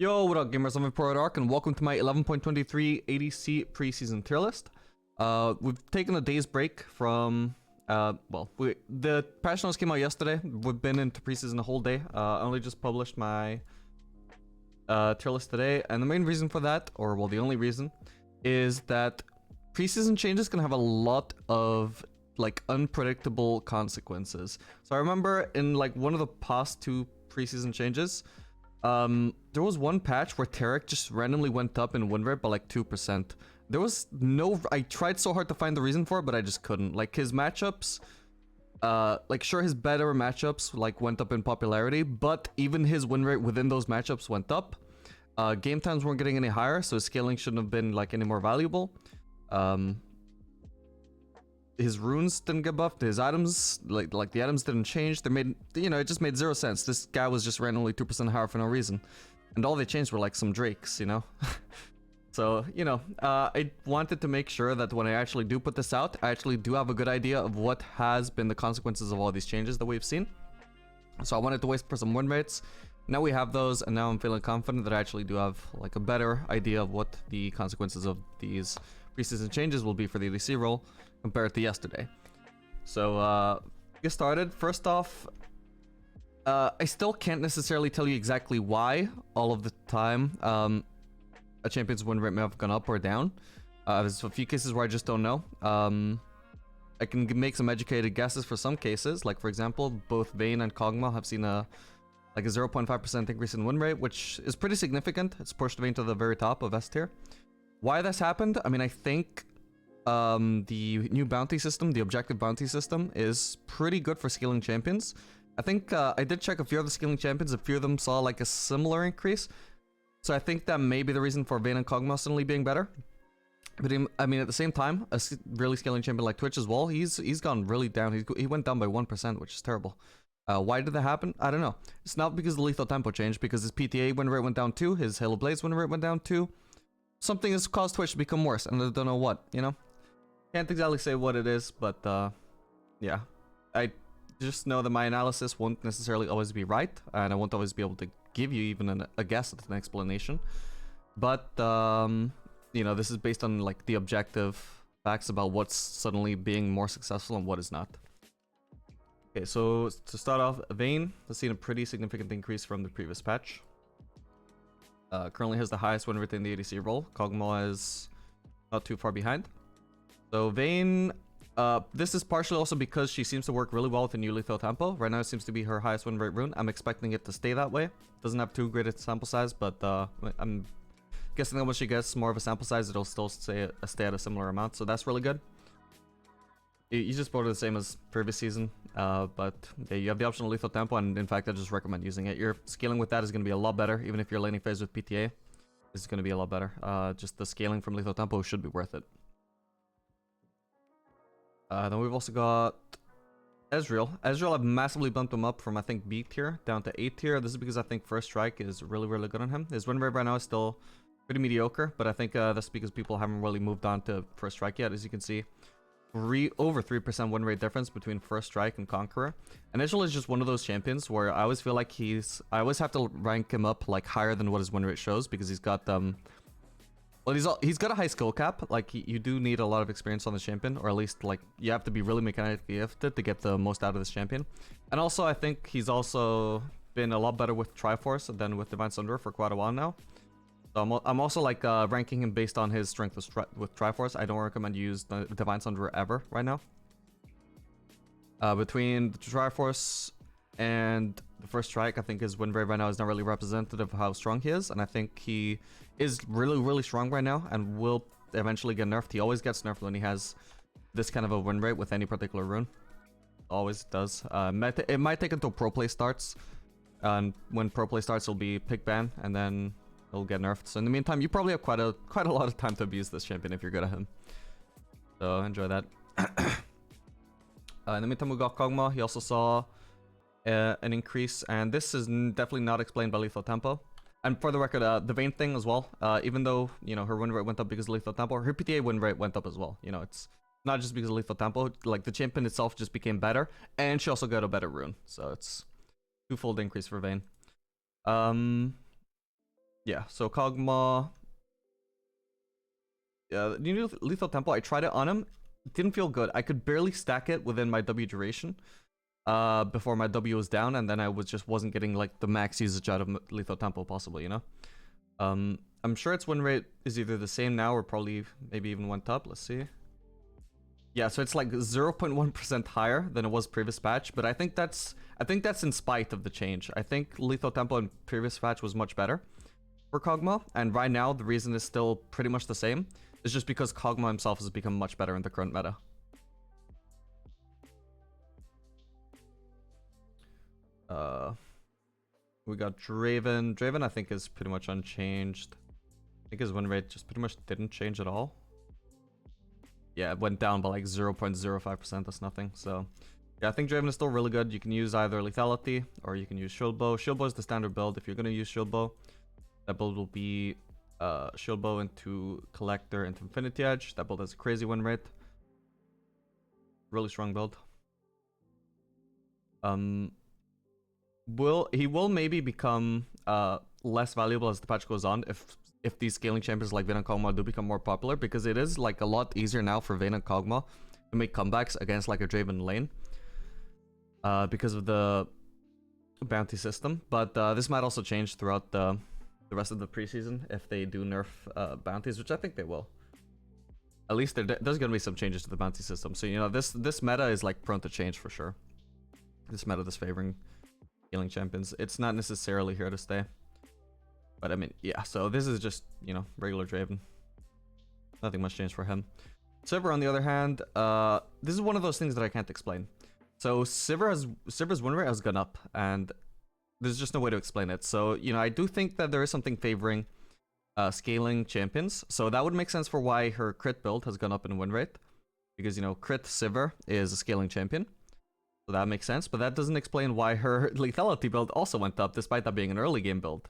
Yo, what up gamers, I'm Dark and welcome to my 11.23 ADC preseason tier list. We've taken a day's break from, the patch notes came out yesterday. We've been into preseason a whole day. I only just published my tier list today, and the main reason for that, or well, the only reason, is that preseason changes can have a lot of like unpredictable consequences. So I remember in like one of the past two preseason changes, there was one patch where Tarek just randomly went up in win rate by like 2%. There was no, I tried so hard to find the reason for it, but I just couldn't. Like his matchups, like sure his better matchups like went up in popularity, but even his win rate within those matchups went up. Game times weren't getting any higher, so his scaling shouldn't have been like any more valuable. His runes didn't get buffed, his items, like the items didn't change. They made, you know, it just made zero sense. This guy was just randomly 2% higher for no reason. And all they changed were like some drakes, you know? So, you know, I wanted to make sure that when I actually do put this out, I actually do have a good idea of what has been the consequences of all these changes that we've seen. So I wanted to wait for some win rates. Now we have those, and now I'm feeling confident that I actually do have like a better idea of what the consequences of these preseason changes will be for the ADC role compared to yesterday. So get started. First off, I still can't necessarily tell you exactly why all of the time a champion's win rate may have gone up or down. There's a few cases where I just don't know. I can make some educated guesses for some cases. Like for example, both Vayne and Kog'Maw have seen a 0.5% increase in win rate, which is pretty significant. It's pushed Vayne to the very top of S tier. Why this happened? I mean, I think the new bounty system, the objective bounty system, is pretty good for scaling champions. I think I did check a few other scaling champions. A few of them saw like a similar increase. So I think that may be the reason for Vayne and Kog'Maw suddenly being better. But I mean, at the same time, a really scaling champion like Twitch as well, he's gone really down. He went down by 1%, which is terrible. Why did that happen? I don't know. It's not because the lethal tempo changed, because his PTA win rate went down too, his Halo Blaze win rate went down too. Something has caused Twitch to become worse, and I don't know what, you know? Can't exactly say what it is, but yeah. I just know that my analysis won't necessarily always be right, and I won't always be able to give you even a guess at an explanation. But, you know, this is based on like the objective facts about what's suddenly being more successful and what is not. Okay, so to start off, Vayne has seen a pretty significant increase from the previous patch. Currently has the highest win rate in the ADC role. Kog'Maw is not too far behind. So Vayne, this is partially also because she seems to work really well with the new lethal tempo. Right now it seems to be her highest win rate rune. I'm expecting it to stay that way. Doesn't have too great a sample size, but I'm guessing that once she gets more of a sample size, it'll still stay at a similar amount. So that's really good. You just bought it the same as previous season, but yeah, you have the option of lethal tempo, and in fact I just recommend using it. Your scaling with that is going to be a lot better. Even if you're laning phase with PTA, it's going to be a lot better. Just the scaling from lethal tempo should be worth it. Then we've also got Ezreal. Ezreal, I've massively bumped him up from I think B tier down to A tier. This is because I think first strike is really good on him. His win rate right now is still pretty mediocre, but I think that's because people haven't really moved on to first strike yet. As you can see, over 3% win rate difference between first strike and conqueror. And Ezreal is just one of those champions where I always feel like I always have to rank him up like higher than what his win rate shows, because he's got well, he's got a high skill cap. Like you do need a lot of experience on the champion, or at least like you have to be really mechanically gifted to get the most out of this champion. And also I think he's also been a lot better with Triforce than with Divine Sunderer for quite a while now. So I'm also like ranking him based on his strength with Triforce. I don't recommend you use the Divine Sunderer ever right now. Between the Triforce and the first strike, I think his win rate right now is not really representative of how strong he is, and I think he is really strong right now and will eventually get nerfed. He always gets nerfed when he has this kind of a win rate with any particular rune. Always does. It might take until pro play starts, and when pro play starts, it'll be pick ban, and then it'll get nerfed. So in the meantime, you probably have quite a lot of time to abuse this champion if you're good at him. So enjoy that. In the meantime, we got Kog'Maw. He also saw an increase, and this is definitely not explained by lethal tempo. And for the record, the Vayne thing as well, even though, you know, her win rate went up because of lethal tempo, her PTA win rate went up as well. You know, it's not just because of lethal tempo, like the champion itself just became better, and she also got a better rune. So it's twofold increase for Vayne. Yeah, so Kog'Maw. Yeah, new lethal tempo. I tried it on him. It didn't feel good. I could barely stack it within my W duration. Before my W was down, and then I wasn't getting like the max usage out of lethal tempo possible, you know. I'm sure its win rate is either the same now or probably maybe even went up. Let's see. Yeah, so it's like 0.1% higher than it was previous patch, but I think that's in spite of the change. I think lethal tempo in previous patch was much better for Kog'Maw, and right now the reason is still pretty much the same. It's just because Kog'Maw himself has become much better in the current meta. We got Draven. Draven I think is pretty much unchanged. I think his win rate just pretty much didn't change at all. Yeah, it went down by like 0.05%, that's nothing. So yeah, I think Draven is still really good. You can use either lethality or you can use shield bow. Shield bow is the standard build. If you're gonna use shield bow, that build will be shield bow into collector into infinity edge. That build has a crazy win rate. Really strong build. He will maybe become less valuable as the patch goes on if these scaling champions like Vayne and Kog'Maw do become more popular, because it is like a lot easier now for Vayne and Kog'Maw to make comebacks against like a Draven lane because of the bounty system. But this might also change throughout the rest of the preseason if they do nerf bounties, which I think they will. At least there's gonna be some changes to the bounty system. So you know this meta is like prone to change for sure. This meta disfavoring healing champions. It's not necessarily here to stay. But I mean, yeah, so this is just, you know, regular Draven. Nothing much changed for him. Sivir, on the other hand, this is one of those things that I can't explain. So Sivir's win rate has gone up, and there's just no way to explain it. So, you know, I do think that there is something favoring scaling champions. So that would make sense for why her crit build has gone up in win rate. Because, you know, crit Sivir is a scaling champion. So that makes sense, but that doesn't explain why her lethality build also went up, despite that being an early game build.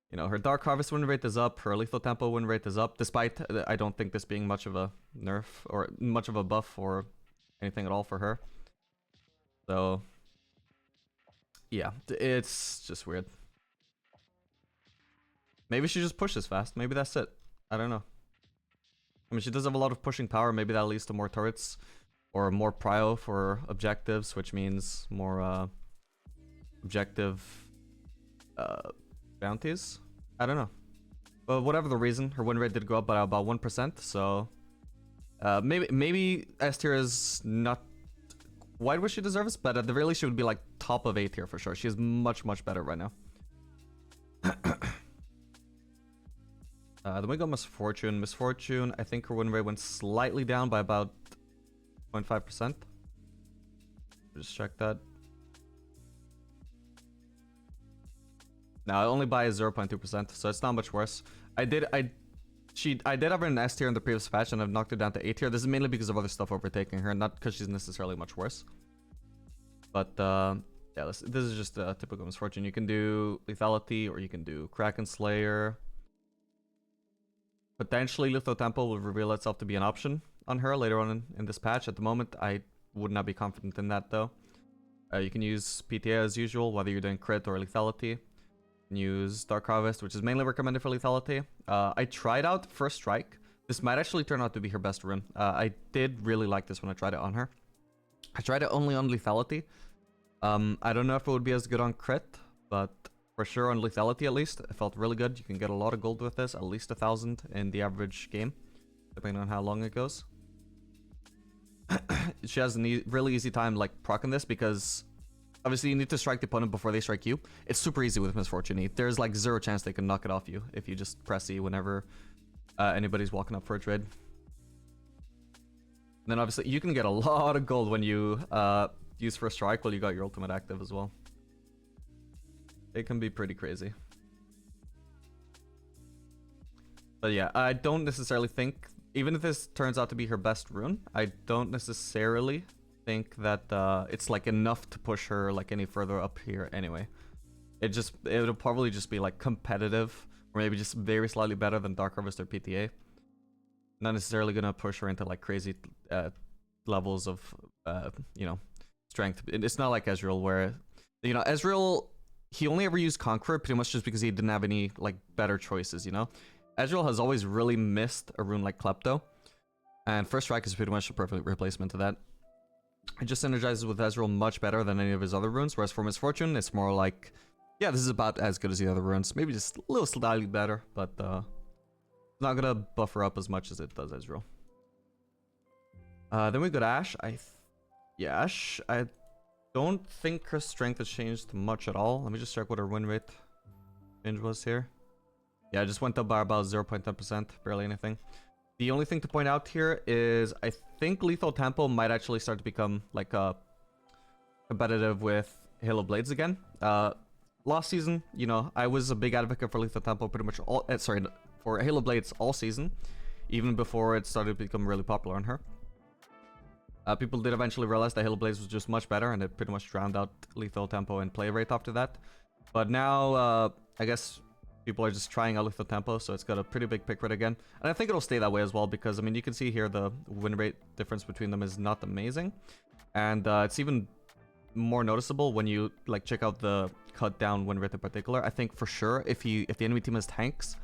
You know, her Dark Harvest win rate is up, her lethal tempo win rate is up, despite I don't think this being much of a nerf or much of a buff or anything at all for her. So, yeah, it's just weird. Maybe she just pushes fast, maybe that's it. I don't know. I mean, she does have a lot of pushing power, maybe that leads to more turrets. Or more prio for objectives, which means more objective bounties. I don't know. But whatever the reason, her win rate did go up by about 1%. So maybe S tier is not quite what she deserves, but at the very least she would be like top of A tier for sure. She is much better right now. Then we got Misfortune. Misfortune, I think her win rate went slightly down by about 0.5%. Just check that. Now only by 0.2%, so it's not much worse. I did have her in S tier in the previous patch, and I've knocked her down to A tier. This is mainly because of other stuff overtaking her, not because she's necessarily much worse. But yeah, this is just a typical Misfortune. You can do lethality, or you can do Kraken Slayer. Potentially lethal tempo will reveal itself to be an option on her later on in this patch. At the moment, I would not be confident in that though. You can use PTA as usual, whether you're doing crit or lethality. You can use Dark Harvest, which is mainly recommended for lethality. I tried out First Strike. This might actually turn out to be her best rune. I did really like this when I tried it on her. I tried it only on lethality. I don't know if it would be as good on crit, but for sure on lethality at least, it felt really good. You can get a lot of gold with this, at least 1,000 in the average game, depending on how long it goes. She has a really easy time like proccing this because obviously you need to strike the opponent before they strike you. It's super easy with Misfortune. There's like 0 chance they can knock it off you if you just press E whenever anybody's walking up for a trade. And then obviously you can get a lot of gold when you use First Strike while you got your ultimate active as well. It can be pretty crazy. But yeah, I don't necessarily think, even if this turns out to be her best rune, I don't necessarily think that it's like enough to push her like any further up here anyway. It'll probably just be like competitive, or maybe just very slightly better than Dark Harvest or PTA. Not necessarily gonna push her into like crazy levels of you know, strength. It's not like Ezreal where, you know, Ezreal, he only ever used Conqueror pretty much just because he didn't have any like better choices, you know? Ezreal has always really missed a rune like Klepto, and First Strike is pretty much a perfect replacement to that. It just synergizes with Ezreal much better than any of his other runes, whereas for Misfortune, it's more like, yeah, this is about as good as the other runes. Maybe just a little slightly better, but not gonna buffer up as much as it does Ezreal. Then we got Ashe. Yeah, Ashe, I don't think her strength has changed much at all. Let me just check what her win rate change was here. Yeah, it just went up by about 0.10%, barely anything. The only thing to point out here is I think Lethal Tempo might actually start to become like competitive with Halo Blades again. Last season, you know, I was a big advocate for Lethal Tempo pretty much all, for Halo Blades all season, even before it started to become really popular on her. People did eventually realize that Halo Blades was just much better, and it pretty much drowned out Lethal Tempo and play rate after that. But now, I guess people are just trying out Lethal Tempo, so it's got a pretty big pick rate again. And I think it'll stay that way as well, because, I mean, you can see here the win rate difference between them is not amazing. And it's even more noticeable when you, like, check out the cut down win rate in particular. I think for sure, if the enemy team has tanks,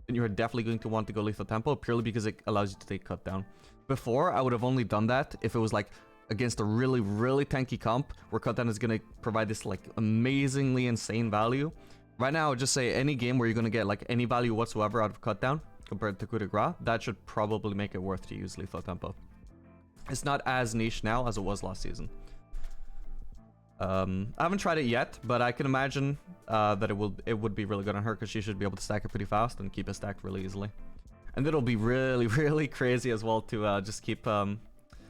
then you're definitely going to want to go Lethal Tempo, purely because it allows you to take cut down. Before, I would have only done that if it was, like, against a really, really tanky comp, where cut down is going to provide this, like, amazingly insane value. Right now, I would just say any game where you're going to get like any value whatsoever out of cut down compared to coup de grace, that should probably make it worth to use Lethal Tempo. It's not as niche now as it was last season. I haven't tried it yet, but I can imagine that it would be really good on her, because she should be able to stack it pretty fast and keep it stacked really easily. And it'll be really, really crazy as well to just keep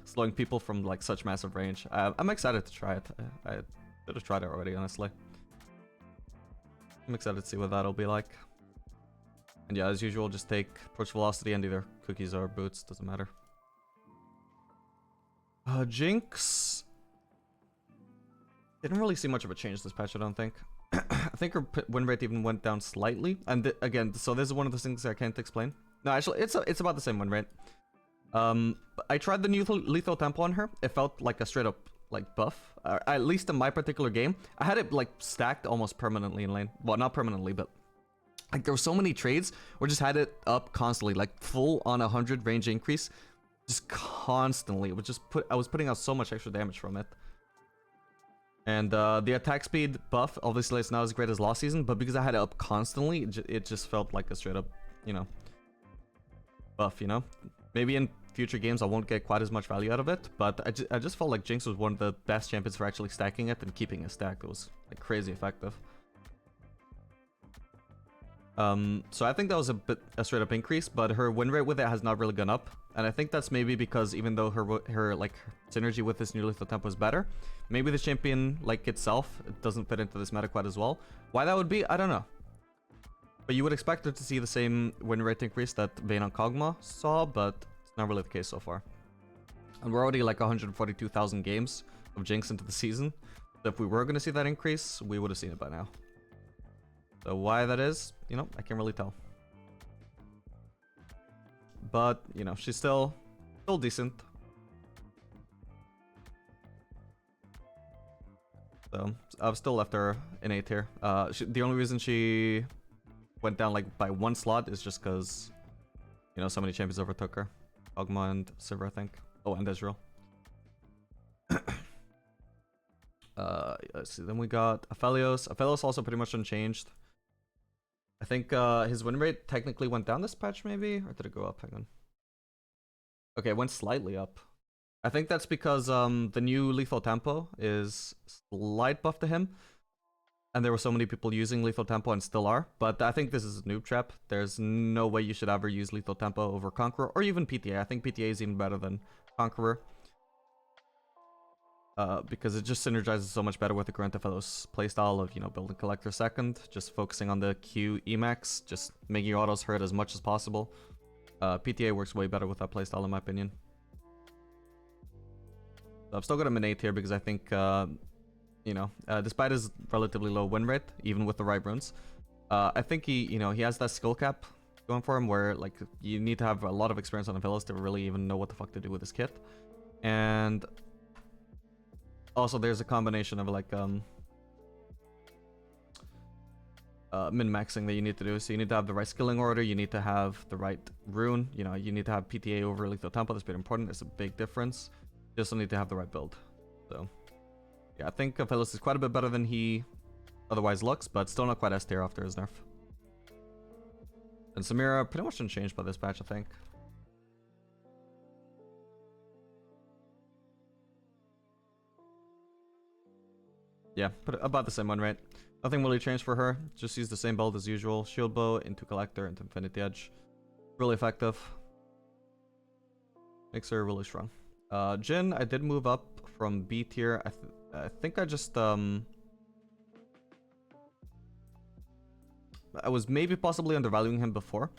slowing people from like such massive range. I'm excited to try it. I should have tried it already, honestly. I'm excited to see what that'll be like. And yeah, as usual, just take approach velocity and either cookies or boots, doesn't matter. Jinx didn't really see much of a change this patch, I don't think. I think her win rate even went down slightly. And again, so this is one of those things I can't explain. No, actually, it's about the same win rate. I tried the new Lethal Tempo on her. It felt like a straight up like buff, at least in my particular game. I had it like stacked almost permanently in lane. Well, not permanently, but like there were so many trades where just had it up constantly, like full on 100 range increase, just constantly. It would just I was putting out so much extra damage from it. And the attack speed buff, obviously it's not as great as last season, but because I had it up constantly, it just felt like a straight up, you know, buff, you know? Maybe in future games I won't get quite as much value out of it, but I just felt like Jinx was one of the best champions for actually stacking it and keeping it stacked. It was like crazy effective. So I think that was a straight up increase, but her win rate with it has not really gone up, and I think that's maybe because even though her like synergy with this new Lethal Tempo is better, maybe the champion like itself, it doesn't fit into this meta quite as well. Why that would be, I don't know. But you would expect her to see the same win rate increase that Vayne on Kog'Maw saw, but it's not really the case so far. And we're already like 142,000 games of Jinx into the season. So if we were going to see that increase, we would have seen it by now. So why that is, you know, I can't really tell. But, you know, she's still decent. So I've still left her in A tier. The only reason she went down like by one slot is just because, you know, so many champions overtook her. Kog'Maw and Sivir, I think. Oh, and Ezreal. Let's see. Then we got Aphelios. Aphelios also pretty much unchanged. I think his win rate technically went down this patch, maybe? Or did it go up? Hang on. Okay, it went slightly up. I think that's because the new Lethal Tempo is slight buff to him. And there were so many people using Lethal Tempo and still are. But I think this is a noob trap. There's no way you should ever use Lethal Tempo over Conqueror or even PTA. I think PTA is even better than Conqueror. Because it just synergizes so much better with the current Aphelios playstyle of, you know, building Collector second, just focusing on the Q Emax, just making your autos hurt as much as possible. PTA works way better with that playstyle in my opinion. So I've still got him in A tier because I think, you know, despite his relatively low win rate, even with the right runes, I think he, you know, he has that skill cap going for him where, like, you need to have a lot of experience on Aphelios to really even know what the fuck to do with his kit. And also, there's a combination of like min-maxing that you need to do. So you need to have the right skilling order, you need to have the right rune, you know, you need to have PTA over lethal tempo. That's pretty important. It's a big difference. You also need to have the right build. So yeah, I think Phyllis is quite a bit better than he otherwise looks, but still not quite S tier after his nerf. And Samira pretty much didn't change by this patch, I think. Yeah, but about the same one, right? Nothing really changed for her. Just use the same build as usual. Shield bow into collector into infinity edge. Really effective. Makes her really strong. Jhin, I did move up from B tier. I think I just I was maybe possibly undervaluing him before.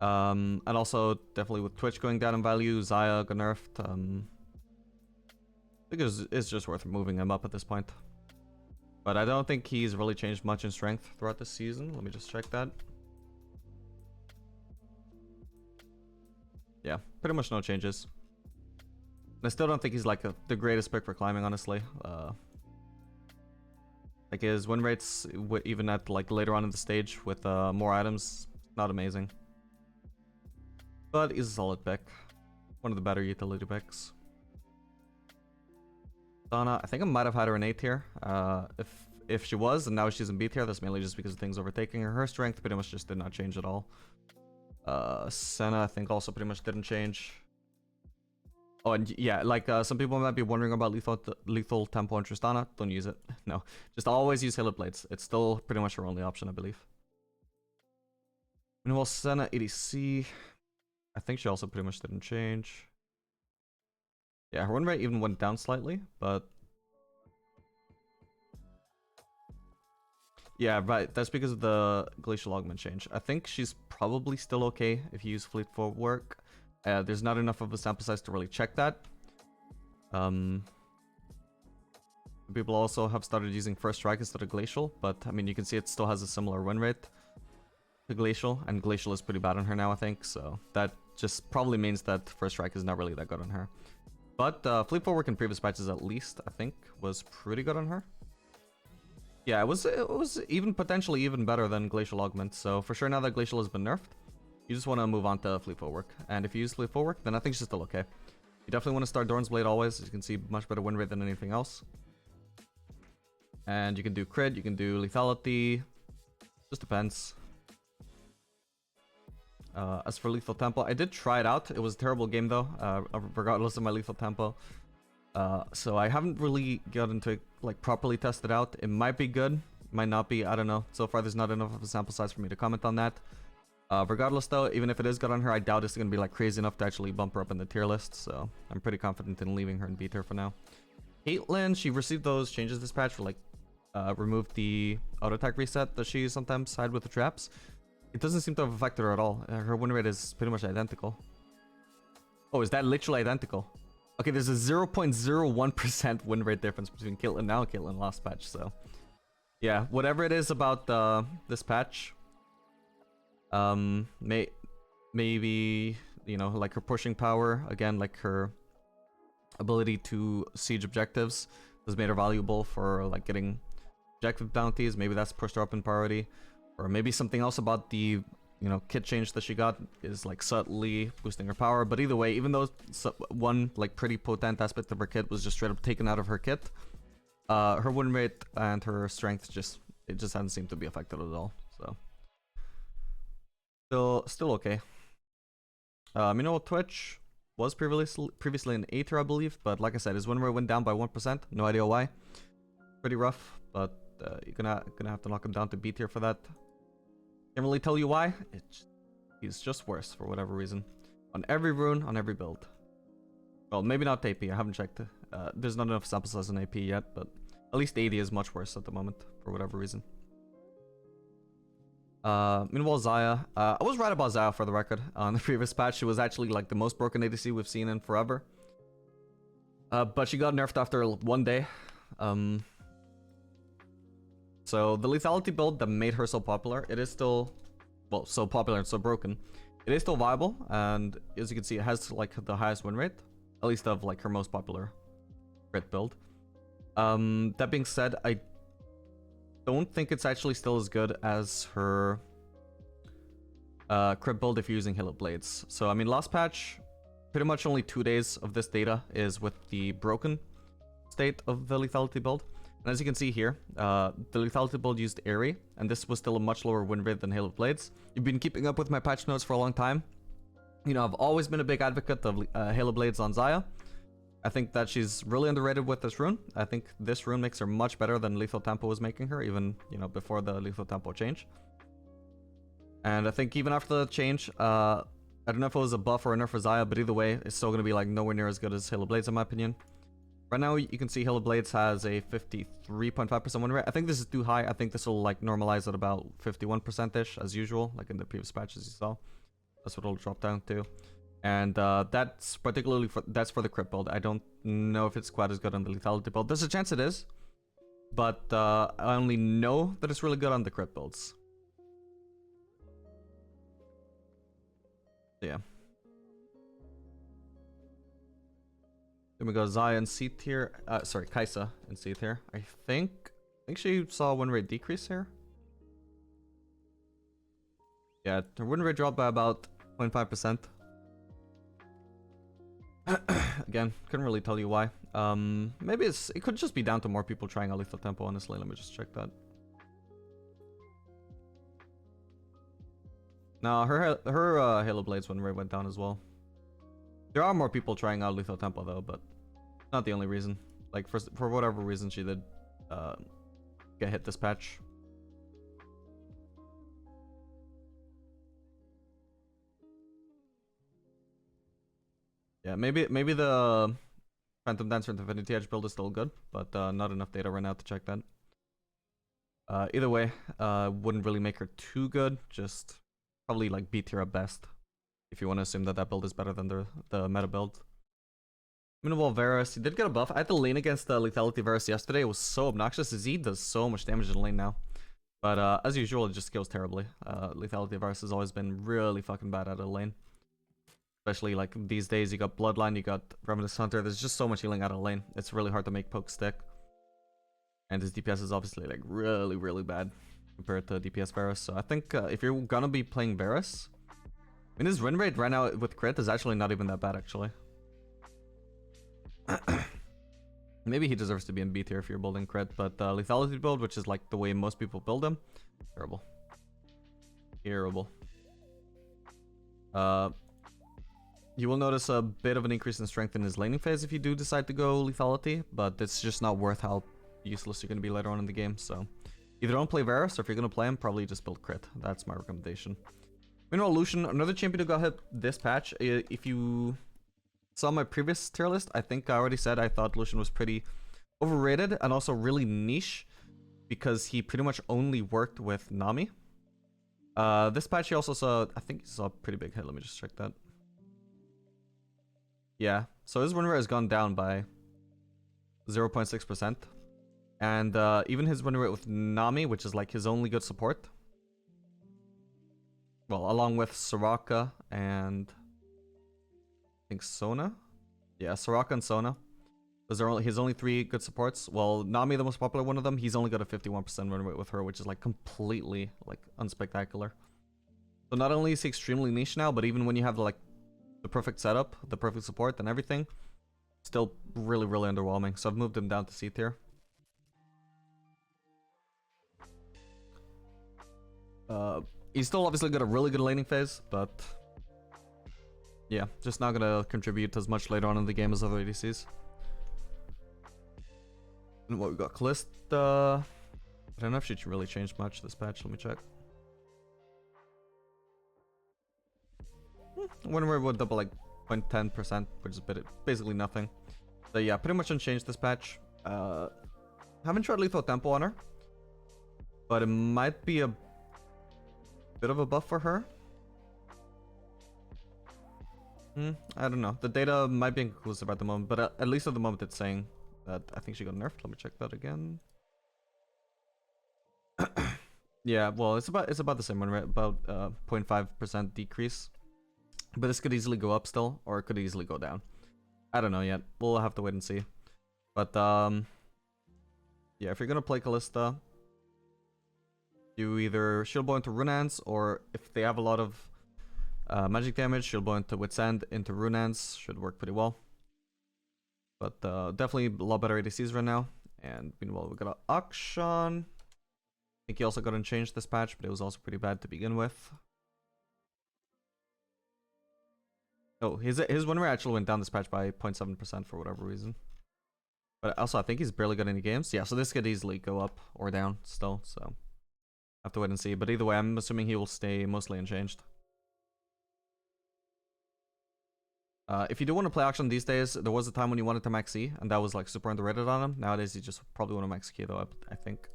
And also definitely with Twitch going down in value, Xayah got nerfed. I think it's just worth moving him up at this point. But I don't think he's really changed much in strength throughout the season. Let me just check that. Yeah, pretty much no changes. I still don't think he's like the greatest pick for climbing, honestly. Like his win rates, even at like later on in the stage with more items, not amazing. But he's a solid pick. One of the better utility picks. Senna, I think I might have had her in A tier. If she was, and now she's in B tier, that's mainly just because of things overtaking her. Her strength pretty much just did not change at all. Senna, I think also pretty much didn't change. Oh, and yeah, like some people might be wondering about lethal tempo and Tristana. Don't use it. No, just always use Halo Blades. It's still pretty much her only option, I believe. Meanwhile, Senna ADC, I think she also pretty much didn't change. Yeah, her win rate even went down slightly, but yeah, right. That's because of the glacial augment change. I think she's probably still okay if you use fleet footwork. There's not enough of a sample size to really check that. People also have started using first strike instead of glacial, but I mean you can see it still has a similar win rate to glacial, and glacial is pretty bad on her now, I think. So that just probably means that first strike is not really that good on her. But fleet footwork in previous patches at least, I think, was pretty good on her. Yeah, it was even potentially even better than glacial augment. So for sure now that glacial has been nerfed, you just want to move on to fleet footwork. And if you use fleet footwork, then I think she's still okay. You definitely want to start Doran's Blade always. As you can see, much better win rate than anything else. And you can do crit, you can do lethality. Just depends. As for lethal tempo, I did try it out. It was a terrible game though, regardless of my lethal tempo. So I haven't really gotten to like properly test it out. It might be good, might not be, I don't know. So far there's not enough of a sample size for me to comment on that. Regardless though, even if it is good on her, I doubt it's going to be like crazy enough to actually bump her up in the tier list. So I'm pretty confident in leaving her in B tier for now. Caitlyn, she received those changes this patch for like removed the auto attack reset that she sometimes had with the traps. It doesn't seem to have affected her at all. Her win rate is pretty much identical. Oh, is that literally identical? Okay, there's a 0.01% win rate difference between Caitlyn now and Caitlyn last patch, so... Yeah, whatever it is about this patch... maybe, you know, like her pushing power, again, like her ability to siege objectives has made her valuable for, like, getting objective bounties. Maybe that's pushed her up in priority. Or maybe something else about the, you know, kit change that she got is like subtly boosting her power. But either way, even though one like pretty potent aspect of her kit was just straight up taken out of her kit, her win rate and her strength just hasn't seemed to be affected at all. So still okay. You know, Twitch was previously an A tier, I believe, but like I said, his win rate went down by 1%. No idea why. Pretty rough, but you're gonna have to knock him down to B tier for that. Can't really tell you why. He's just worse for whatever reason. On every rune, on every build. Well, maybe not AP. I haven't checked. There's not enough sample size in AP yet, but at least AD is much worse at the moment for whatever reason. Meanwhile, Xayah. I was right about Xayah for the record. On the previous patch, she was actually like the most broken ADC we've seen in forever. But she got nerfed after one day. So the lethality build that made her so popular, it is still, well, so popular and so broken. It is still viable, and as you can see, it has like the highest win rate, at least of like her most popular crit build. That being said, I don't think it's actually still as good as her crit build if you're using Halo Blades. So, I mean, last patch, pretty much only 2 days of this data is with the broken state of the lethality build. And as you can see here, the lethality build used Airy, and this was still a much lower win rate than Halo Blades. You've been keeping up with my patch notes for a long time. You know, I've always been a big advocate of Halo Blades on Xayah. I think that she's really underrated with this rune. I think this rune makes her much better than Lethal Tempo was making her, even, you know, before the Lethal Tempo change. And I think even after the change, I don't know if it was a buff or a nerf for Xayah, but either way, it's still going to be like nowhere near as good as Halo Blades in my opinion. Right now, you can see Halo Blades has a 53.5% win rate. I think this is too high. I think this will like normalize at about 51%-ish as usual, like in the previous patches you saw. That's what it'll drop down to. And that's particularly for the crit build. I don't know if it's quite as good on the lethality build. There's a chance it is, but I only know that it's really good on the crit builds. Yeah. Then we go Xayah in C tier. Sorry, Kai'Sa in C tier. I think she saw win rate decrease here. Yeah, her win rate dropped by about 0.5%. Again, couldn't really tell you why. Maybe it could just be down to more people trying out Lethal Tempo, honestly. Let me just check that. No, her Halo Blades win rate went down as well. There are more people trying out Lethal Tempo though, but not the only reason. Like for whatever reason she did get hit this patch. Yeah, maybe the Phantom Dancer and Infinity Edge build is still good, but not enough data right now to check that. Either way, wouldn't really make her too good, just probably like B tier at best, if you want to assume that that build is better than the meta build. Minimal Varus, he did get a buff. I had to lane against the Lethality Varus yesterday. It was so obnoxious. Z does so much damage in lane now. But as usual, it just kills terribly. Lethality Varus has always been really fucking bad out of lane. Especially like these days, you got Bloodline, you got Reminiscent Hunter. There's just so much healing out of lane. It's really hard to make poke stick. And his DPS is obviously like really, really bad compared to DPS Varus. So I think if you're gonna be playing Varus, I mean, his win rate right now with crit is actually not even that bad, actually. Maybe he deserves to be in B tier if you're building crit, but lethality build, which is like the way most people build him, terrible. Terrible. You will notice a bit of an increase in strength in his laning phase if you do decide to go lethality, but it's just not worth how useless you're going to be later on in the game. So either don't play Varus, or if you're going to play him, probably just build crit. That's my recommendation. Meanwhile, Lucian, another champion who got hit this patch. If you saw my previous tier list, I think I already said I thought Lucian was pretty overrated and also really niche because he pretty much only worked with Nami. This patch he also saw, I think he saw a pretty big hit. Let me just check that. Yeah, so his win rate has gone down by 0.6%. And even his win rate with Nami, which is like his only good support. Well, along with Soraka and I think Sona. Yeah, Soraka and Sona. Those are his only 3 good supports. Well, Nami, the most popular one of them, he's only got a 51% win rate with her, which is like completely like unspectacular. So not only is he extremely niche now, but even when you have like the perfect setup, the perfect support and everything, still really, really underwhelming. So I've moved him down to C tier. He's still obviously got a really good laning phase, but yeah, just not gonna contribute as much later on in the game as other ADCs. And what we got, Callista. I don't know if she really changed much this patch. Let me check. Win rate would double like 0.10%, which is basically nothing. So yeah, pretty much unchanged this patch. Haven't tried Lethal Tempo on her, but it might be a bit of a buff for her. I don't know. The data might be inconclusive at the moment, but at least at the moment it's saying that I think she got nerfed. Let me check that again. Yeah, well, it's about the same one, right? About 0.5% decrease. But this could easily go up still, or it could easily go down. I don't know yet. We'll have to wait and see. But yeah, if you're gonna play Callista, You either shield blow into Runans, or if they have a lot of magic damage, shield blow into Witsend into Runans should work pretty well. But definitely a lot better ADCs right now. And meanwhile, we got an Akshan. I think he also got unchanged this patch, but it was also pretty bad to begin with. Oh, his win rate actually went down this patch by 0.7% for whatever reason. But also, I think he's barely got any games. Yeah, so this could easily go up or down still, so have to wait and see. But either way, I'm assuming he will stay mostly unchanged. If you do want to play Akshan these days, there was a time when you wanted to max E, and that was like super underrated on him. Nowadays, you just probably want to max Q though, I think.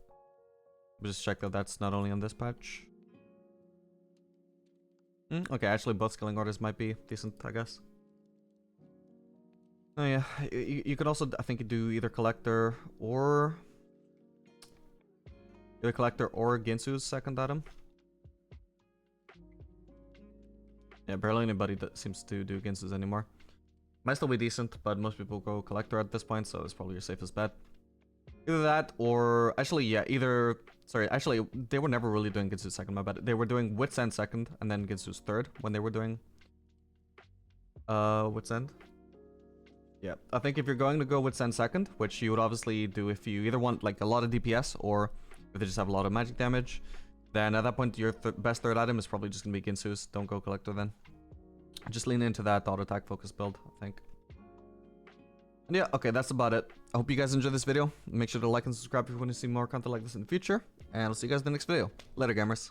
Just check that that's not only on this patch. Okay, actually both skilling orders might be decent, I guess. Oh yeah, you could also, I think, do either Collector or Ginsu's second item. Yeah, barely anybody that seems to do Ginsu's anymore. Might still be decent, but most people go Collector at this point, so it's probably your safest bet. Either that, or actually, yeah, actually, they were never really doing Ginsu's second, my bad. They were doing Wit's End second, and then Ginsu's third when they were doing Wit's End. Yeah, I think if you're going to go Wit's End second, which you would obviously do if you either want like a lot of DPS or if they just have a lot of magic damage, then at that point your best third item is probably just gonna be Ginsu's. Don't go Collector then. Just lean into that auto attack focus build, I think. And yeah, okay, that's about it. I hope you guys enjoyed this video. Make sure to like and subscribe if you want to see more content like this in the future. And I'll see you guys in the next video. Later, gamers.